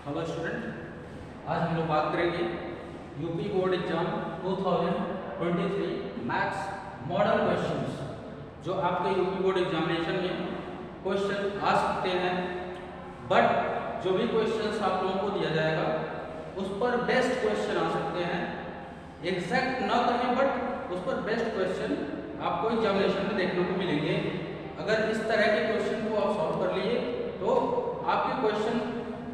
Hello student, आज हम लोग बात करेंगे UP board exam 2023 maths model questions जो आपके यूपी बोर्ड एग्जामिनेशन में क्वेश्चन आ सकते हैं। बट जो भी क्वेश्चंस आप लोगों को दिया जाएगा उस पर बेस्ट क्वेश्चन आ सकते हैं। एग्जैक्ट ना करें बट उस पर बेस्ट क्वेश्चन आपको एग्जामिनेशन में देखने को मिलेंगे। अगर इस तरह के क्वेश्चन को आप सॉल्व कर लिए तो आपके क्वेश्चन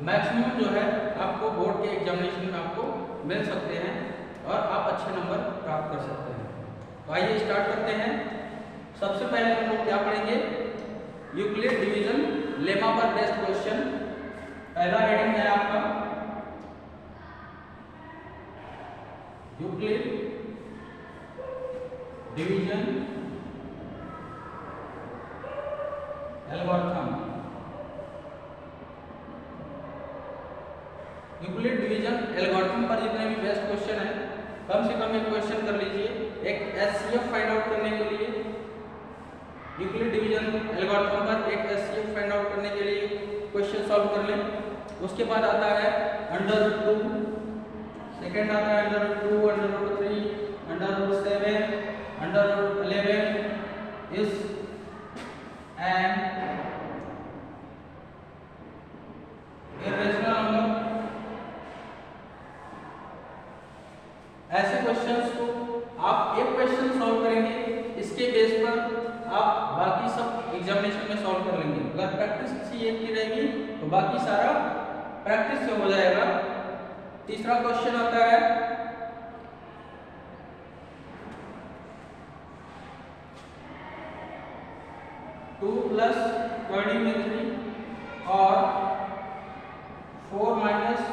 मैक्सिमम जो है आपको बोर्ड के एग्जामिनेशन में आपको मिल सकते हैं और आप अच्छे नंबर प्राप्त कर सकते हैं। तो आइए स्टार्ट करते हैं। सबसे पहले हम लोग क्या पढ़ेंगे, यूक्लिड डिवीजन लेमा पर बेस्ट क्वेश्चन। पहला हेडिंग है आपका Euclid division algorithm. Euclid division algorithm पर जितने भी बेस्ट क्वेश्चन है कम से कम एक क्वेश्चन कर लीजिए। एक एचसीएफ फाइंड आउट करने के लिए यूक्लिड डिवीजन एल्गोरिथम पर एक एचसीएफ फाइंड आउट करने के लिए क्वेश्चन सॉल्व कर लें। उसके बाद आता है √2, सेकंड आता है √2, √3, √7, √11 इज एन इरेशनल नंबर। ऐसे क्वेश्चंस को आप एक क्वेश्चन सॉल्व करेंगे, इसके बेस पर आप बाकी सब एग्जामिनेशन में सॉल्व कर लेंगे। अगर प्रैक्टिस किसी एक की रहेगी तो बाकी सारा प्रैक्टिस से हो जाएगा। तीसरा क्वेश्चन आता है टू प्लस ट्रिग्नोमेट्री और 4 माइनस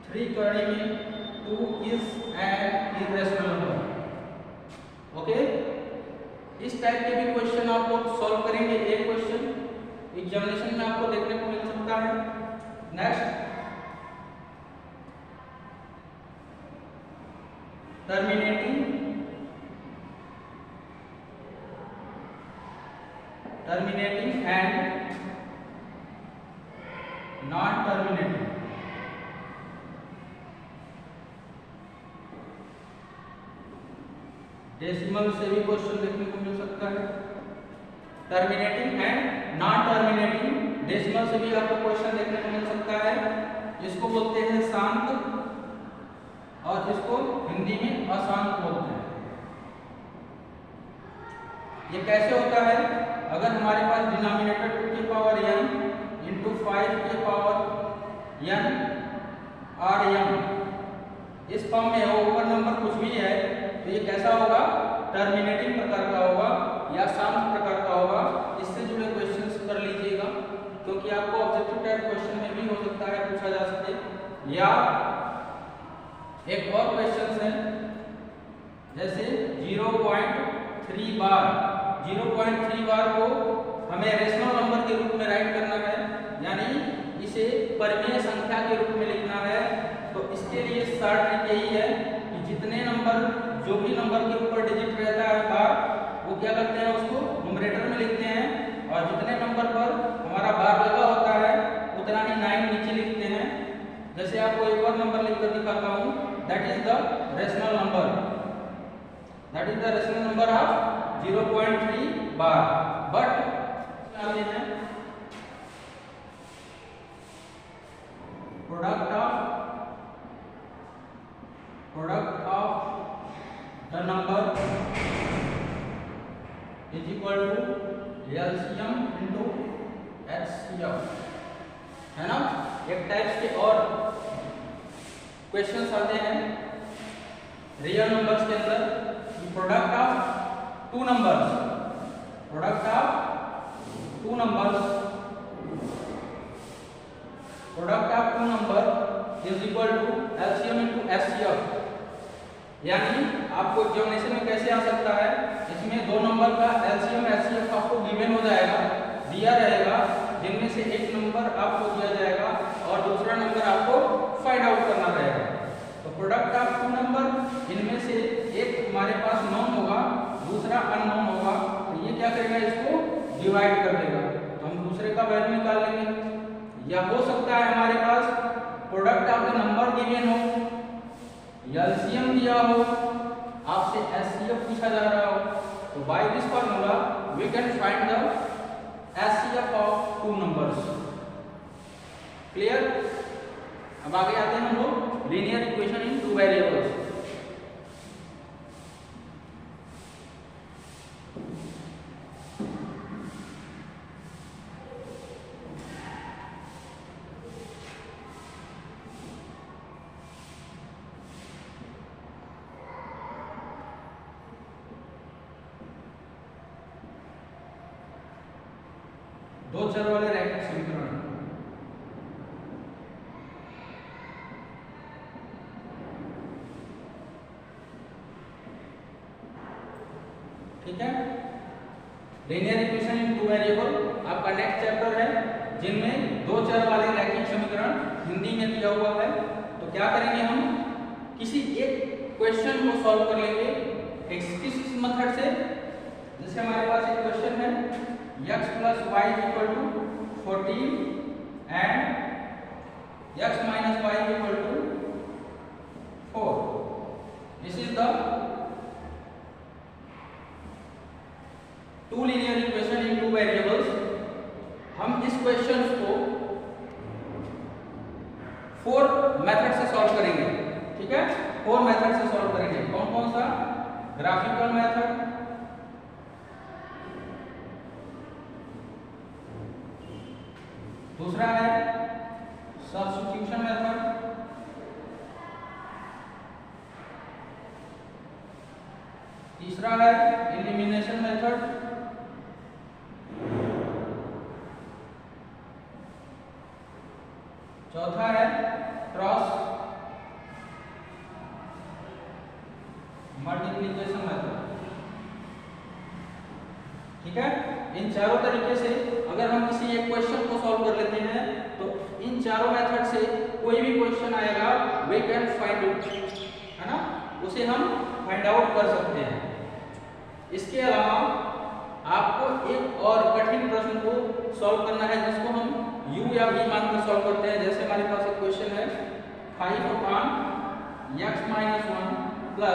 3 करने में 2 is an irrational number. Okay, इस टाइप के भी क्वेश्चन आप लोग सॉल्व करेंगे। एक क्वेश्चन एग्जामिनेशन में आपको देखने को मिल सकता है। Next terminating and non terminating. Decimal से भी क्वेश्चन देखने को मिल सकता है। Terminating and non terminating decimal से भी आपको क्वेश्चन देखने को मिल सकता है। इसको बोलते हैं शांत और इसको हिंदी में अशांत बोलते हैं। ये कैसे होता है, अगर हमारे पास डिनोमिनेटर 2 की पावर n इंटू 5 की पावर n और m इस फॉर्म में हो, ऊपर नंबर कुछ भी है तो ये कैसा होगा, टर्मिनेटिंग प्रकार का होगा या शांत प्रकार का होगा। इससे जुड़े क्वेश्चंस कर लीजिएगा क्योंकि आपको ऑब्जेक्टिव टाइप क्वेश्चन में भी हो सकता है पूछा जा सके। या एक और क्वेश्चन है जैसे 0.3 बार। 0.3 बार को हमें रेशनल नंबर के रूप में राइट करना है, यानी इसे परिमेय संख्या के रूप में लिखना है। तो इसके लिए शॉर्ट ट्रिक यही है कि जितने नंबर, जो भी नंबर के ऊपर डिजिट रहता है बार, वो क्या करते हैं, उसको न्यूमरेटर में लिखते हैं और जितने नंबर पर हमारा बार लगा होता है उतना ही 9 नीचे लिखते हैं। जैसे आपको एक और नंबर लिखकर दिखाता हूँ, that is the rational number. That is the rational number of 0.3 बार। बट आते हैं product of the number is equal to LCM into HCF, है ना। एक टाइप्स के और क्वेश्चंस आते हैं रियल नंबर्स के अंदर। Product of two numbers is equal to LCM into HCF. यानी आपको एग्जामिनेशन में कैसे आ सकता है, इसमें दो नंबर का एलसीएम एचसीएफ आपको गिवन हो जाएगा, दिया रहेगा, जिनमें से एक नंबर आपको दिया जाएगा और दूसरा नंबर आपको फाइंड आउट करना रहेगा। तो प्रोडक्ट ऑफ टू नंबर, इनमें से एक हमारे पास नॉन होगा, दूसरा अननोन होगा, तो ये क्या करेगा, इसको डिवाइड कर देगा, तो हम दूसरे का वैल्यू निकाल लेंगे। या हो सकता है हमारे पास product of the number given हो, एलसीएम दिया हो, आपसे एचसीएफ पूछा जा रहा हो, तो by this formula we can find the HCF of two numbers. Clear? अब आगे आते हैं हम लोग linear equation in two variables. दो चर वाले रैखिक समीकरण। ठीक है, linear equation in two variable आपका नेक्स्ट चैप्टर है, जिनमें दो चर वाले रैखिक समीकरण हिंदी में दिया हुआ है। तो क्या करेंगे, हम किसी एक क्वेश्चन को सॉल्व कर लेंगे किस मेथड से। जैसे हमारे पास एक क्वेश्चन है x + y = 14 and x - y = 4। This is the two linear equation in two variables. हम इस क्वेश्चन को 4 मेथड से सॉल्व करेंगे। ठीक है, 4 मेथड से सॉल्व करेंगे। कौन कौन सा? ग्राफिकल मेथड, दूसरा है सब्स्टिट्यूशन मेथड, तीसरा है एलिमिनेशन मेथड, चौथा है क्रॉस मल्टीप्लिकेशन मेथड। ठीक है, इन चारों तरीके से अगर हम किसी एक क्वेश्चन को सॉल्व कर लेते हैं, तो इन चारों मेथड से कोई भी क्वेश्चन आएगा वी कैन फाइंड आउट, है ना, उसे हम फाइंड आउट कर सकते हैं। इसके अलावा आपको एक और कठिन प्रश्न को सॉल्व करना है, जिसको हम u या v मानकर सॉल्व करते हैं। जैसे हमारे पास एक क्वेश्चन है 5/x - 1 +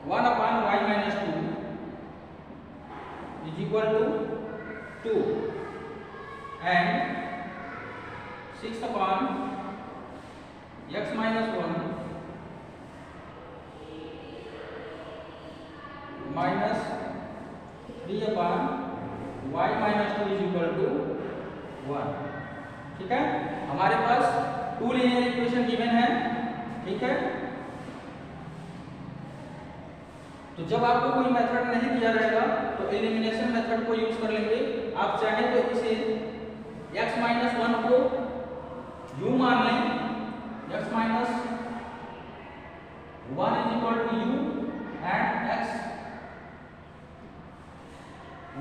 1/y - 2 = 2 and 6/x - 1 - 3/y - 2 = 1। ठीक है, हमारे पास टू लीनियर इक्वेशन गिवन है। ठीक है, तो जब आपको कोई मेथड नहीं दिया रहेगा तो एलिमिनेशन मेथड को यूज कर लेंगे। आप चाहे तो इसे x - 1 को u मान लें, x - 1 = u and x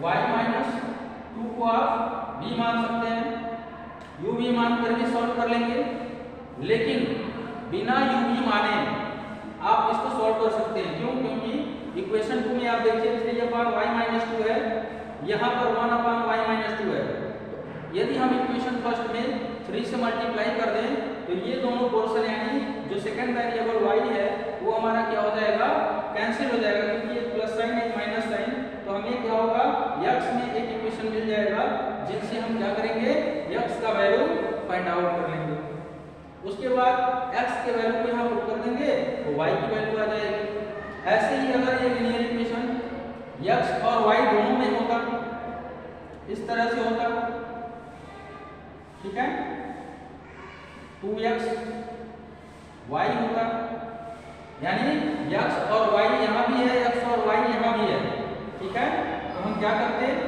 y - 2 को आप v मान सकते हैं। u v मान कर भी सॉल्व कर लेंगे, लेकिन बिना u v माने आप इसको सॉल्व कर सकते हैं। क्यों? क्योंकि इक्वेशन 2 में आप देखिए 3/y - 2 है, यहाँ पर 1/y - 2 है। यदि हम इक्वेशन फर्स्ट में 3 से मल्टीप्लाई कर दें तो ये दोनों पोर्शन यानी जो सेकंड वेरिएबल y है वो हमारा क्या हो जाएगा, कैंसिल हो जाएगा, क्योंकि एक प्लस साइन एक माइनस साइन। तो हमें क्या होगा, x में एक इक्वेशन मिल जाएगा जिनसे हम क्या करेंगे, x का वैल्यू फाइंड आउट कर लेंगे। उसके बाद x के वैल्यू को यहाँ पुट कर देंगे तो y की वैल्यू आ जाएगी। ऐसे ही अगर ये लीनियर इक्वेशन x और y दोनों में होता, इस तरह से होता, ठीक है, 2x y होता, यानी x और y यहाँ भी है, x और y यहाँ भी है। ठीक है, तो हम क्या करते हैं,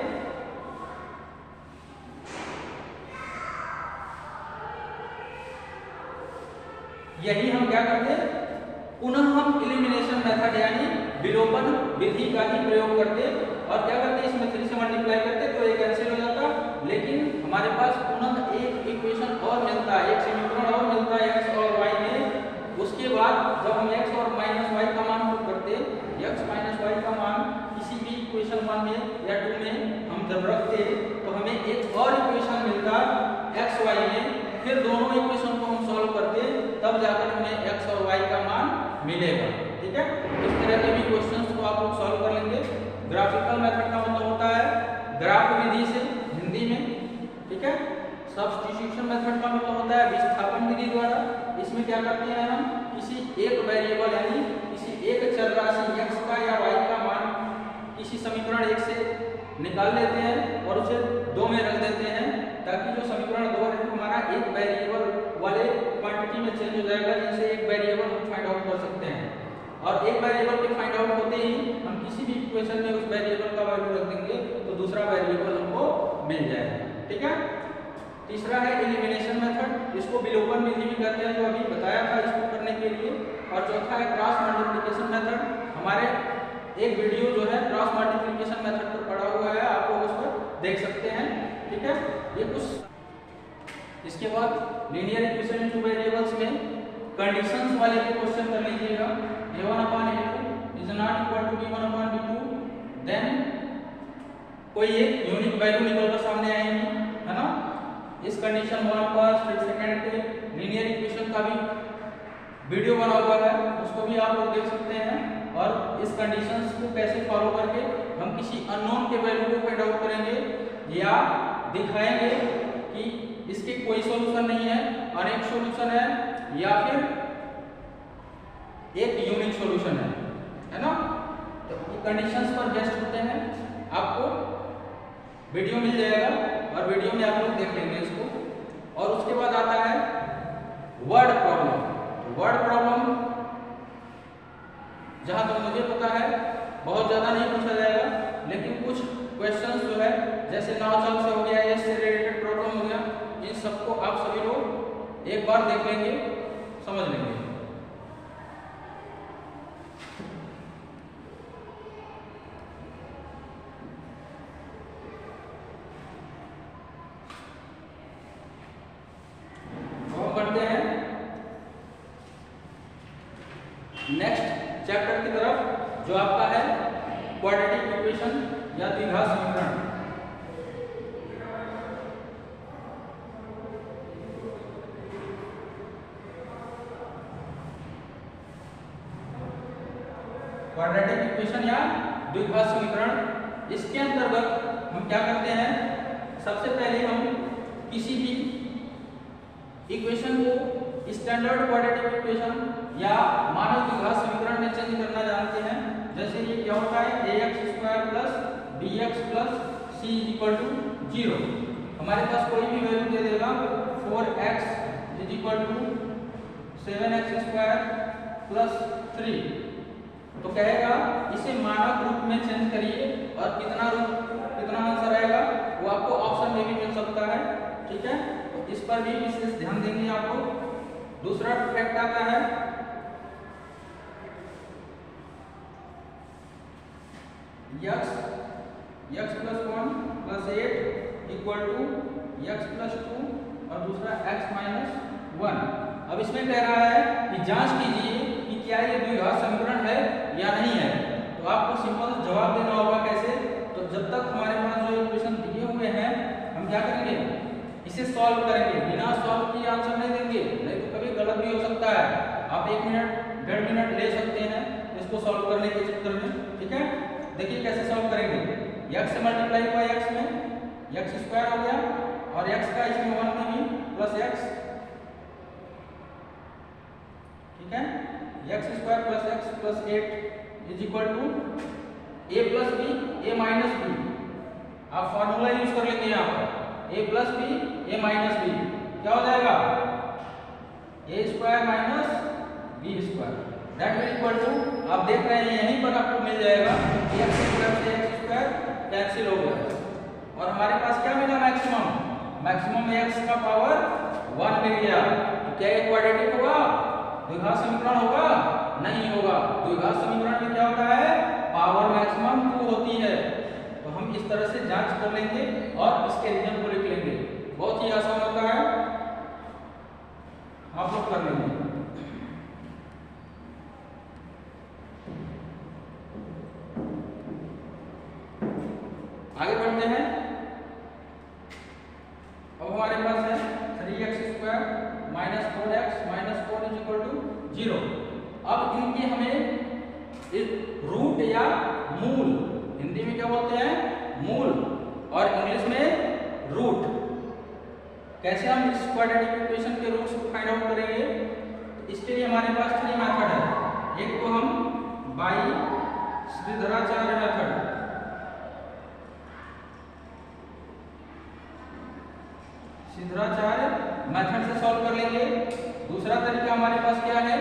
यही हम क्या करते हैं, पुनः हम एलिमिनेशन मेथड यानी विलोपन विधि का ही प्रयोग करते और क्या करते, इसमें 3 से मल्टीप्लाई करते तो ये कैंसिल हो जाता, लेकिन हमारे पास पुनः एक इक्वेशन और मिलता है, एक समीकरण और मिलता है x और y में। उसके बाद जब हम x और माइनस y का मान पुट करते, x माइनस y का मान किसी भी इक्वेशन 1 में या 2 में जब रखते तो हमें एक और इक्वेशन मिलता एक्स वाई में, फिर दोनों इक्वेशन को हम सॉल्व करते तब जाकर हमें एक्स और वाई का मान मिलेगा। ठीक है, इस तरह के भी क्वेश्चंस को आप लोग सॉल्व कर लेंगे। ग्राफिकल मेथड का मतलब होता है ग्राफ विधि से हिंदी में। ठीक है, सब्स्टिट्यूशन मेथड का मतलब होता है विस्थापन विधि द्वारा। इसमें क्या करते हैं हम किसी एक वेरिएबल यानी किसी एक चर राशि x का या y का मान किसी समीकरण 1 से निकाल लेते हैं और उसे 2 में रख देते हैं, ताकि जो समीकरण 2 है हमारा एक वेरिएबल वाले क्वांटिटी में चेंज हो जाएगा, जिनसे एक वेरिएबल हम फाइंड आउट कर सकते हैं। और एक वेरिएबल के फाइंड आउट होते ही हम किसी भी इक्वेशन में उस वेरिएबल का वैल्यू रख देंगे तो दूसरा वेरिएबल हमको मिल जाएगा। ठीक है, तीसरा है एलिमिनेशन मेथड, इसको विलोपन विधि भी कहते हैं, जो अभी बताया था इसको करने के लिए। और चौथा है क्रॉस मल्टीप्लिकेशन मेथड। हमारे एक वीडियो जो है क्रॉस मल्टीप्लिकेशन मेथड पर पड़ा हुआ है, आप लोग उस पर देख सकते हैं। ठीक है, ये कुछ इसके बाद लीनियर इक्वेशन इनटू वेरिएबल्स में कंडीशंस वाले के क्वेश्चन कर लीजिएगा। a1/a2 is not equal to b1/b2, then कोई एक यूनिक वैल्यू निकलकर सामने आएंगी, है ना। इस कंडीशन 1 पर फिर सेकंड पे लीनियर इक्वेशन का भी वीडियो बना हुआ है, उसको भी आप लोग देख सकते हैं। और इस कंडीशंस को कैसे फॉलो करके हम किसी अननोन के वैल्यू को फाइंड आउट करेंगे या दिखाएंगे कि इसके कोई सॉल्यूशन नहीं है, अनेक सॉल्यूशन है या फिर एक यूनिक सॉल्यूशन है ना। तो ये कंडीशंस पर बेस्ड होते हैं, आपको वीडियो मिल जाएगा और वीडियो में आप लोग देख लेंगे इसको। और उसके बाद आता है वर्ड प्रॉब्लम। वर्ड प्रॉब्लम जहां तक मुझे पता है बहुत ज्यादा नहीं पूछा जाएगा, लेकिन कुछ क्वेश्चंस जो है जैसे नाव चल से हो गया, इससे रिलेटेड प्रॉब्लम हो गया, इन सबको आप सभी लोग एक बार देख लेंगे, समझ लेंगे। नेक्स्ट चैप्टर की तरफ जो आपका है क्वाड्रेटिक इक्वेशन या द्विघात समीकरण। क्वाड्रेटिक इक्वेशन या द्विघात समीकरण, इसके अंतर्गत हम क्या करते हैं, सबसे पहले हम किसी भी इक्वेशन को स्टैंडर्ड क्वाड्रेटिक इक्वेशन या मानव द्विघात समीकरण में चेंज करना जानते हैं। जैसे ये क्या होता है, ax² plus bx plus c equal to 0। हमारे पास कोई भी वैल्यू दे देगा 4x is equal to 7x² plus 3, तो कहेगा इसे मानक रूप में चेंज करिए और कितना आंसर आएगा वो आपको ऑप्शन में भी मिल सकता है। ठीक है, तो इस पर भी विशेष ध्यान देंगे आप लोग। दूसरा फैक्ट आता है x plus 1 plus 8 equal to x plus 2 और दूसरा x माइनस 1। अब इसमें कह रहा है कि जांच कीजिए कि क्या ये द्विघात समीकरण है या नहीं है। तो आपको सिंपल जवाब देना होगा कैसे, तो जब तक हमारे पास जो इक्वेशन दिए हुए हैं हम क्या करेंगे, इसे सॉल्व करेंगे, बिना सॉल्व किए आंसर नहीं देंगे, नहीं तो कभी गलत भी हो सकता है। आप 1 मिनट 1.5 मिनट ले सकते हैं इसको सॉल्व करने के चक्कर में। ठीक है, देखिए कैसे सॉल्व करेंगे। x से मल्टीप्लाई हुआ x में x² हो गया और x का इसमें 1 में भी प्लस x। ठीक है, x² plus x plus 8 is equal to a plus b a minus b। आप फॉर्मूला यूज कर लेंगे यहाँ पर, a plus b a minus b क्या हो जाएगा, a² minus b²। That will equal to, आप देख रहे हैं यहीं पर आपको मिल जाएगा x² से x² कैंसिल हो गया और हमारे पास क्या मिला, मैक्सिमम x का पावर 1 मिल गया। तो क्या ये क्वाड्रेटिक होगा, द्विघात समीकरण होगा, नहीं होगा। द्विघात समीकरण में क्या होता है, पावर मैक्सिमम 2 होती है। तो हम इस तरह से जांच कर लेंगे और इसके रीजन को लिख लेंगे, बहुत ही आसान होता है, आप लोग कर लेंगे। आगे बढ़ते हैं। Is equal to 0। अब इनके हमें रूट या मूल, हिंदी में क्या बोलते हैं, मूल, और इंग्लिश में रूट। कैसे हम इस क्वाड्रेटिक इक्वेशन के रूट्स को फाइंड आउट करेंगे? इसके लिए हमारे पास 3 मेथड है। एक तो हम by Shridharacharya method, Shridharacharya method से सॉल्व कर लेंगे। दूसरा तरीका हमारे पास क्या है,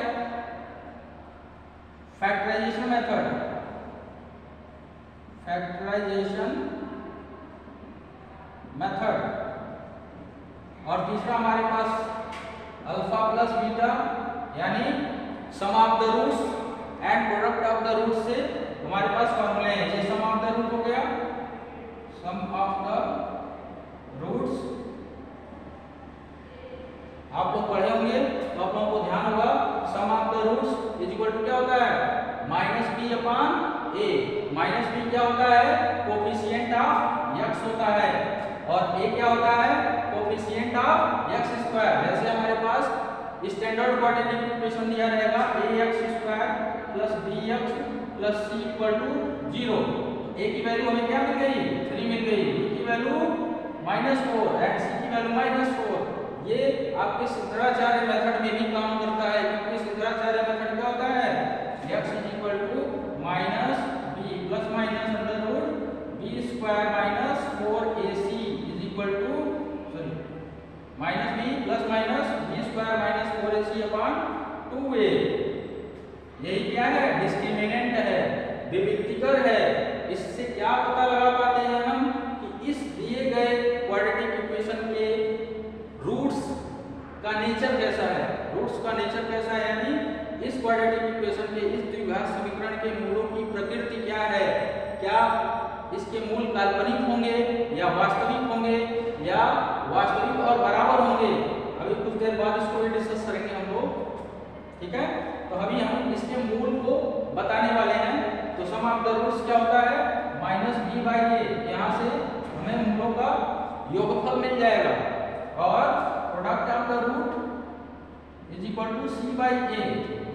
फैक्टराइजेशन मेथड, फैक्टराइजेशन मेथड। और तीसरा हमारे पास अल्फा प्लस बीटा, यानी sum of the roots and product of the roots से हमारे पास फॉर्मूले हैं। ये सम ऑफ द रूट हो गया, सम ऑफ द रूट्स, आप लोग पढ़े होंगे तो आप लोगों को ध्यान होगा, sum of the roots is equal to क्या होता है, minus B upon A. Minus B क्या होता है, कोफिशिएंट ऑफ एक्स होता है, और ए क्या होता है, कोफिशिएंट ऑफ एक्स स्क्वायर। जैसे हमारे पास स्टैंडर्ड क्वाड्रेटिक इक्वेशन दिया रहेगा ax square plus bx plus c equal to 0। a की वैल्यू हमें क्या मिल गई, 3 मिल गई, b की वैल्यू -4 एंड c की वैल्यू -4। ये आपके श्रीधराचार्य मेथड में भी काम करता है, क्योंकि श्रीधराचार्य मेथड क्या होता है, x is equal to minus b plus minus under root b square minus 4ac is equal to minus B plus minus B square minus 4ac upon 2a। यही क्या है, डिस्क्रिमिनेंट है, विविक्तिकर है। इससे क्या पता लगा पाते हैं हम कि इस दिए गए क्वाड्रेटिक इक्वेशन के रूट्स का नेचर कैसा है, रूट्स का नेचर कैसा है, यानी इस क्वाड्रेटिक इक्वेशन के, इस द्विघात समीकरण के मूलों की प्रकृति क्या है, क्या इसके मूल काल्पनिक होंगे या वास्तविक होंगे, या वास्तविक और बराबर होंगे। अभी कुछ देर बाद इसको भी डिस्कस करेंगे हम लोग, ठीक है। तो अभी हम इसके मूल को बताने वाले हैं। तो सम ऑफ द रूट्स क्या होता है, माइनस बी बाई ए, यहाँ से हमें मूलों का योगफल मिल जाएगा, और product of the root is equal to C by A,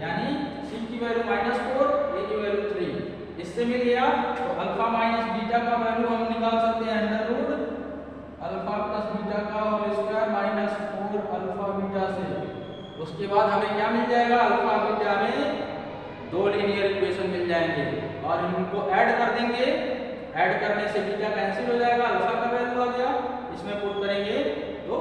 यानी सी की वैल्यू -4, ए की वैल्यू 3। इससे मिल गया तो अल्फा माइनस बीटा का वैल्यू हम निकाल सकते हैं under root alpha plus beta का whole square minus 4 alpha beta से। उसके बाद हमें क्या मिल जाएगा, अल्फा बीटा में 2 लीनियर इक्वेशन मिल जाएंगे, और इनको ऐड कर देंगे। ऐड करने से बीटा कैंसिल हो जाएगा, अल्फा का वैल्यू आ गया, इसमें पुट करेंगे तो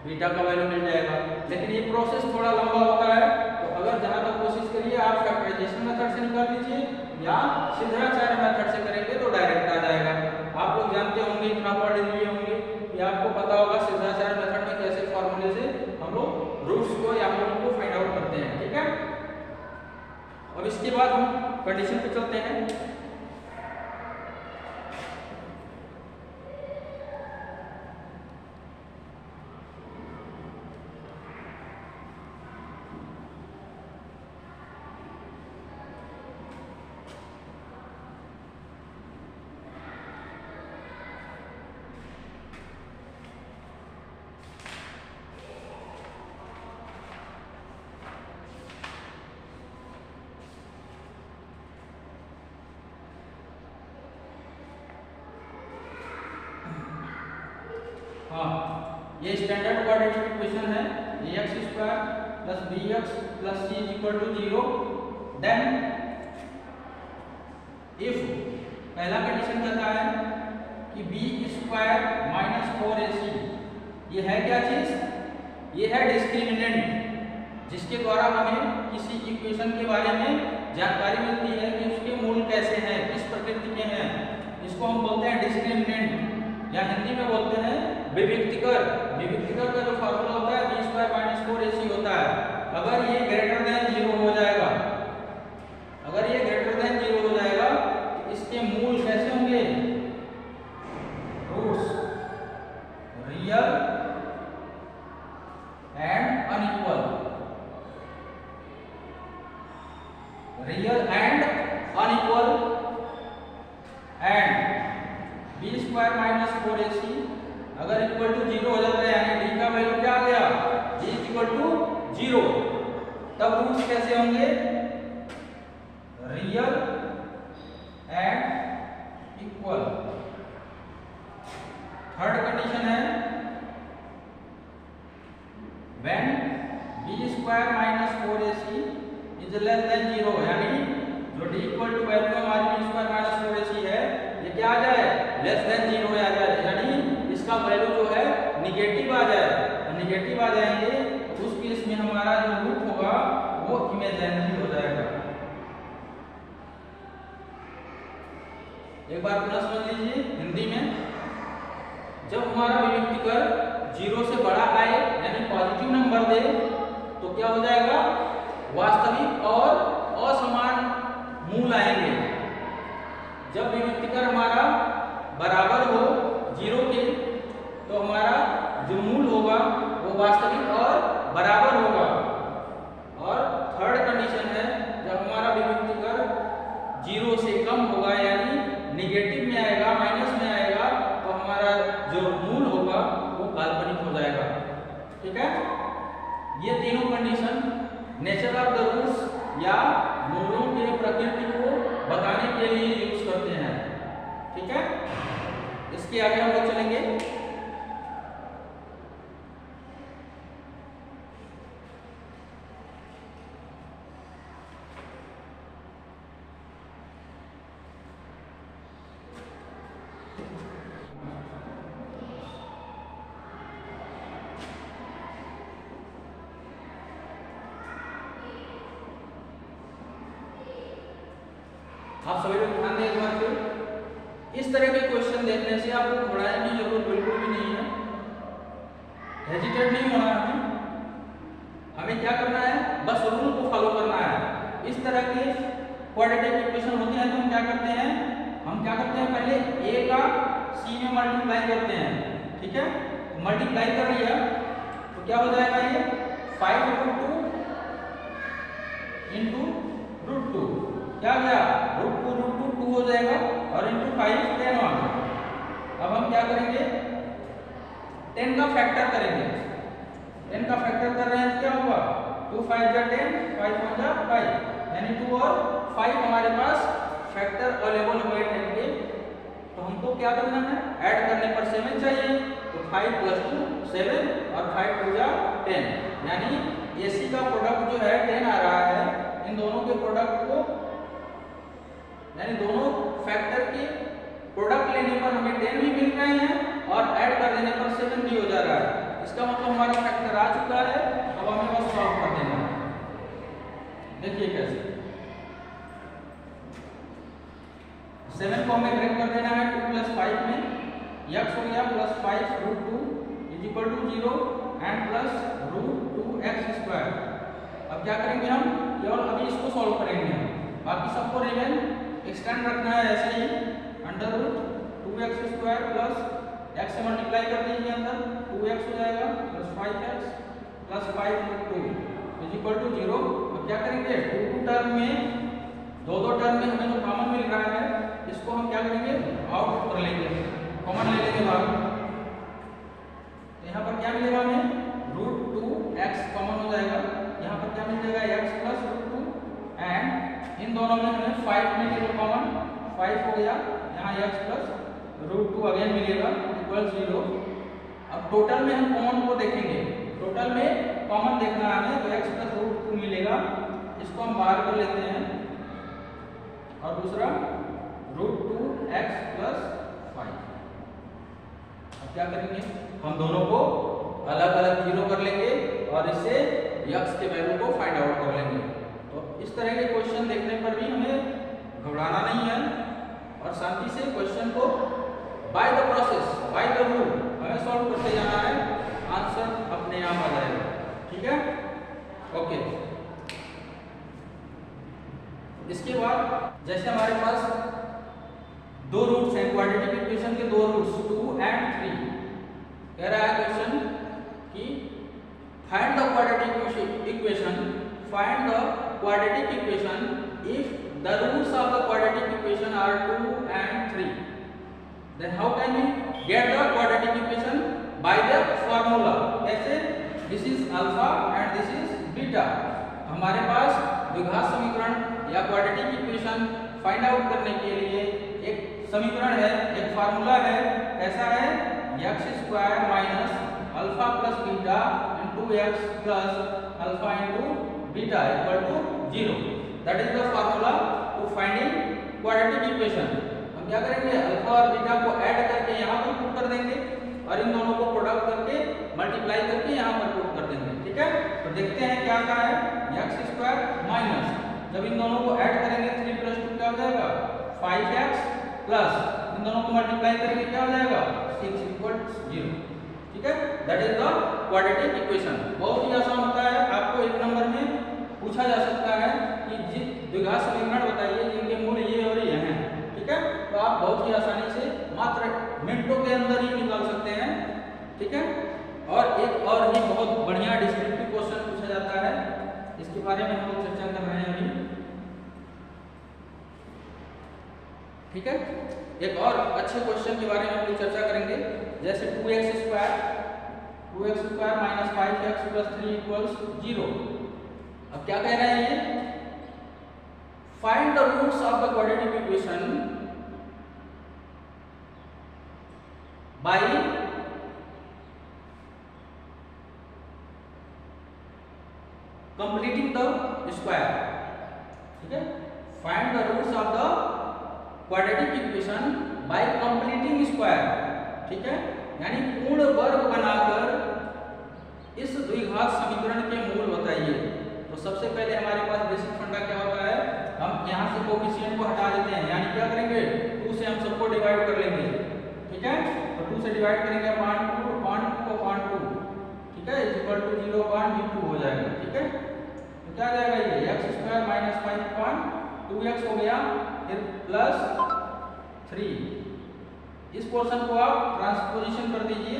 बीटा का वैल्यू मिल जाएगा। लेकिन ये प्रोसेस थोड़ा लंबा होता है, तो अगर जहां तक कोशिश करिए आप फैक्टराइजेशन मेथड से निकाल लीजिए, या श्रीधराचार्य मेथड से करेंगे तो डायरेक्ट आ जाएगा। आप लोग जानते होंगे, इतना पढ़ लिए होंगे कि आपको पता होगा श्रीधराचार्य मेथड में कैसे फॉर्मूले से हम लोग रूट्स को या मूल को फाइंड आउट करते हैं, ठीक है। अब इसके बाद हम कंडीशन पे चलते हैं। ये स्टैंडर्ड क्वाड्रेटिक इक्वेशन है, ax square plus bx plus c is equal to 0। Then if पहला कंडीशन कहता है कि b स्क्वायर माइनस 4ac, ये है क्या चीज, ये है डिस्क्रिमिनेंट, जिसके द्वारा हमें किसी इक्वेशन के बारे में जानकारी मिलती है कि उसके मूल कैसे हैं, किस प्रकृति के हैं। इसको हम बोलते हैं डिस्क्रिमिनेंट, या हिंदी में बोलते हैं विविक्तिकर। विविक्तिकर का जो फार्मूला होता है b स्क्वायर माइनस 4ac होता है। अगर ये ग्रेटर देन 0 हो जाएगा, अगर ये ग्रेटर देन 0 हो जाएगा तो इसके मूल कैसे होंगे, roots real and unequal, real and unequal, and b square minus 4ac अगर इक्वल टू 0 हो जाता है, यानी d का वैल्यू क्या आ गया, d इक्वल टू 0। तब रूट्स कैसे होंगे, real and equal. Third condition है when b² minus 4ac is less than 0, यानी जो d इक्वल टू वैल्यू हमारी b² माइनस 4ac है ये क्या आ जाए, लेस देन 0 आ जाए, यानी इसका वैल्यू जो है निगेटिव आ जाए। तो निगेटिव आ जाएंगे तो उस केस में हमारा जो रूट होगा वो इमेजिनरी हो जाएगा। एक बार पुनः समझ लीजिए हिंदी में, जब हमारा विविक्तिकर 0 से बड़ा आए यानी पॉजिटिव नंबर दे तो क्या हो जाएगा, वास्तविक और असमान मूल आएंगे। जब विविक्तिकर हमारा बराबर हो 0 के तो हमारा जो मूल होगा वो वास्तविक और बराबर होगा। और थर्ड कंडीशन है जब हमारा विविक्तिकर 0 से कम होगा यानी निगेटिव में आएगा, माइनस में आएगा, तो हमारा जो मूल होगा वो काल्पनिक हो जाएगा। ठीक है, ये तीनों condition nature of the roots या मूलों के प्रकृति को बताने के लिए यूज करते हैं। ठीक है, इसके आगे हम लोग चलेंगे। आप सभी लोग ध्यान दें एक बार फिर, इस तरह के क्वेश्चन देखने से आपको घबराने की जरूरत बिल्कुल भी नहीं है, हेजिटेट नहीं होना है। हमें क्या करना है, बस रूल को फॉलो करना है। इस तरह के क्वाड्रेटिक इक्वेशन होते हैं तो हम क्या करते हैं पहले a का c में मल्टीप्लाई करते हैं। ठीक है, मल्टीप्लाई कर लिया तो क्या हो जाएगा, ये 5√2 इंटू √2 क्या गया, √2 हो जाएगा और इंटू 5 10 आ गया। अब हम क्या करेंगे, 10 का फैक्टर करेंगे। 10 का फैक्टर कर रहे हैं तो क्या होगा, 2 5 जा 10, 5 1 जा 5, यानी 2 और 5 हमारे पास फैक्टर अवेलेबल हुए 10 के। तो हमको क्या करना है, ऐड करने पर 7 चाहिए, तो 5 + 2 7 और 5 2 जा 10, यानी AC का प्रोडक्ट जो है 10 आ रहा है। इन दोनों के प्रोडक्ट को यानी दोनों फैक्टर के प्रोडक्ट लेने पर हमें 10 भी मिल रहे हैं और ऐड कर देने पर 7 भी हो जा रहा है। इसका मतलब हमारा फैक्टर आ चुका है, अब हमें बस सॉल्व कर देना है। देखिए कैसे, 7 को हमें ब्रेक कर देना है 2 + 5 में, x हो गया +5 √2 = 0 एंड +√2x²। अब क्या करेंगे, हम केवल अभी इसको सॉल्व करेंगे, बाकी सबको रिमेन एक्सटेंड रखना है ऐसे ही। √2x² प्लस x से मल्टीप्लाई कर दीजिए, अंदर 2x हो जाएगा प्लस 5x प्लस 5√2 = 0। अब क्या करेंगे, 2 टर्म में दो टर्म में हमें जो कॉमन मिल रहा है इसको हम क्या करेंगे, आउट कर लेंगे, कॉमन ले लेंगे बाहर। यहाँ पर क्या मिलेगा हमें, √2x कॉमन हो जाएगा, यहाँ पर क्या मिल जाएगा, x + √2 एंड इन दोनों में हमें 5 मिलेगा कॉमन, 5 हो गया, यहाँ x + √2 अगेन मिलेगा = 0। अब टोटल में हम कॉमन को देखेंगे, टोटल में कॉमन देखना है हमें, तो x + √2 मिलेगा, इसको हम बाहर कर लेते हैं, और दूसरा √2x + 5। अब क्या करेंगे, हम दोनों को अलग अलग 0 कर लेंगे और इससे x के वैल्यू को फाइंड आउट कर लेंगे। तो इस तरह के क्वेश्चन देखने पर भी हमें घबराना नहीं है और शांति से क्वेश्चन को by the process, by the rule हमें सॉल्व करते जाना है, आंसर अपने आप आ जाएगा। ठीक है, ओके। इसके बाद जैसे हमारे पास दो रूट्स हैं, क्वाड्रेटिक इक्वेशन के दो रूट्स 2 and 3, कह रहा है क्वेश्चन कि find the quadratic equation, find the quadratic equation if the roots of the quadratic equation are 2 and 3. Then how can we get the quadratic equation? By the formula. कैसे? This is alpha and this is beta. हमारे पास द्विघात समीकरण या quadratic equation find out करने के लिए एक समीकरण है, एक फार्मूला है। कैसा है? x square minus alpha plus beta into x plus alpha into beta equal to 0। That is the formula to finding quadratic equation. हम क्या करेंगे? अल्फा और बीटा को ऐड करके यहाँ पर पुट कर देंगे और इन दोनों को प्रोडक्ट करके मल्टीप्लाई करके यहाँ पर पुट कर देंगे। ठीक है, तो देखते हैं क्या क्या है। x स्क्वायर माइनस, जब इन दोनों को ऐड करेंगे 3 + 2 क्या हो जाएगा? 5x प्लस इन दोनों को मल्टीप्लाई करेंगे क्या हो जाएगा? 6 = 0। ठीक है, that is the quadratic equation. बहुत ही आसान होता है। आपको एक नंबर में पूछा जा सकता है कि द्विघात समीकरण बताइए जिनके मूल ये और ये हैं। ठीक है, तो आप बहुत ही आसानी से मात्र मिनटों के अंदर ही निकाल सकते हैं। ठीक है, और एक और ही बहुत बढ़िया डिस्क्रिप्टिव क्वेश्चन पूछा जाता है, इसके बारे में हम लोग चर्चा कर रहे हैं अभी। ठीक है, एक और अच्छे क्वेश्चन के बारे में हम लोग चर्चा करेंगे, जैसे 2x square minus 5x plus 3 = 0। अब क्या कह रहे हैं ये? Find the roots of the quadratic equation by completing the square. ठीक है, find the roots of the quadratic equation by completing square. ठीक है, यानी पूर्ण वर्ग बनाकर इस द्विघात समीकरण के मूल बताइए। तो सबसे पहले हमारे पास बेसिक फंडा क्या होता है? हम यहाँ से कोएफिशिएंट को हटा देते हैं, यानी क्या करेंगे? 2 से हम सबको डिवाइड कर लेंगे। ठीक है, तो 2 से डिवाइड करेंगे अपॉन 2 ठीक है, इक्वल टू 0/2 हो जाएगा। ठीक है, तो क्या आ जाएगा? ये x स्क्वायर माइनस 5/2x हो गया, फिर प्लस 3। इस पोर्शन को आप ट्रांसपोजिशन कर दीजिए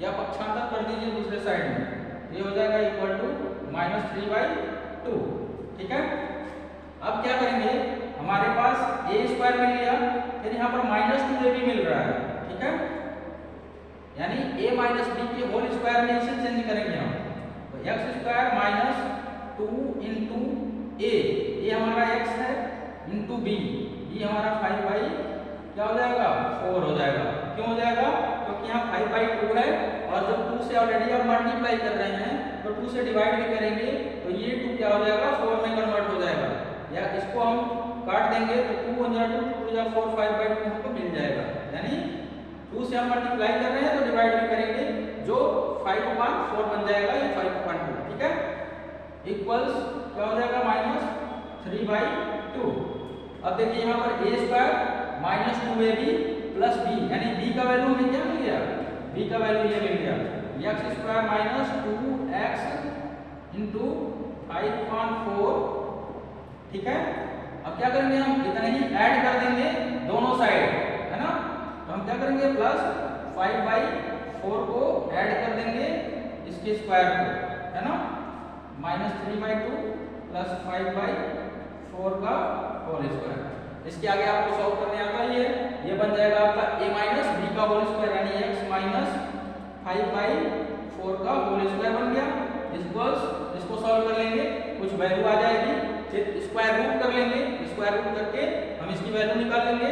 या पक्षांतर कर दीजिए दूसरे साइड में, ये हो जाएगा इक्वल टू -3/2। ठीक है, अब क्या करेंगे? हमारे पास a स्क्वायर मिल गया, फिर यहाँ पर -2a भी मिल रहा है। ठीक है, यानी a माइनस b के होल स्क्वायर में इसे चेंज करेंगे हम। तो x square minus 2 into a, ये हमारा x है, इंटू b, ये हमारा 5 क्या हो जाएगा? 4 हो जाएगा। क्यों हो जाएगा? क्योंकि यहाँ 5/2 है और जब 2 से ऑलरेडी आप मल्टीप्लाई कर रहे हैं तो 2 से डिवाइड भी करेंगे तो ये 2 क्या हो जाएगा? 4 में कन्वर्ट हो जाएगा। या इसको हम काट देंगे तो 2 × 2 = 4 5/2 हमको मिल जाएगा। यानी 2 से हम मल्टीप्लाई कर रहे हैं तो डिवाइड भी करेंगे, जो 5/4 बन जाएगा, ये 5/2। ठीक है, इक्वल्स क्या हो जाएगा? -3/2। अब देखिए यहाँ पर a square minus 2ab plus b, यानी b का वैल्यू हमें क्या मिल गया? b का वैल्यू ये मिल गया, x square minus 2x into 5/4। ठीक है, अब क्या करेंगे? हम इतना ही ऐड कर देंगे दोनों साइड, है ना। तो हम क्या करेंगे? प्लस 5/4 को ऐड कर देंगे इसके स्क्वायर को, है ना, -3/2 प्लस 5/4 का होल स्क्वायर। इसके आगे आपको सॉल्व करने आता ही है, ये बन जाएगा आपका a माइनस b का होल स्क्वायर, यानी x माइनस 5/4 का होल स्क्वायर बन गया। इसको सॉल्व कर लेंगे, कुछ वैल्यू आ जाएगी, फिर स्क्वायर रूट कर लेंगे, स्क्वायर रूट करके हम इसकी वैल्यू निकाल लेंगे।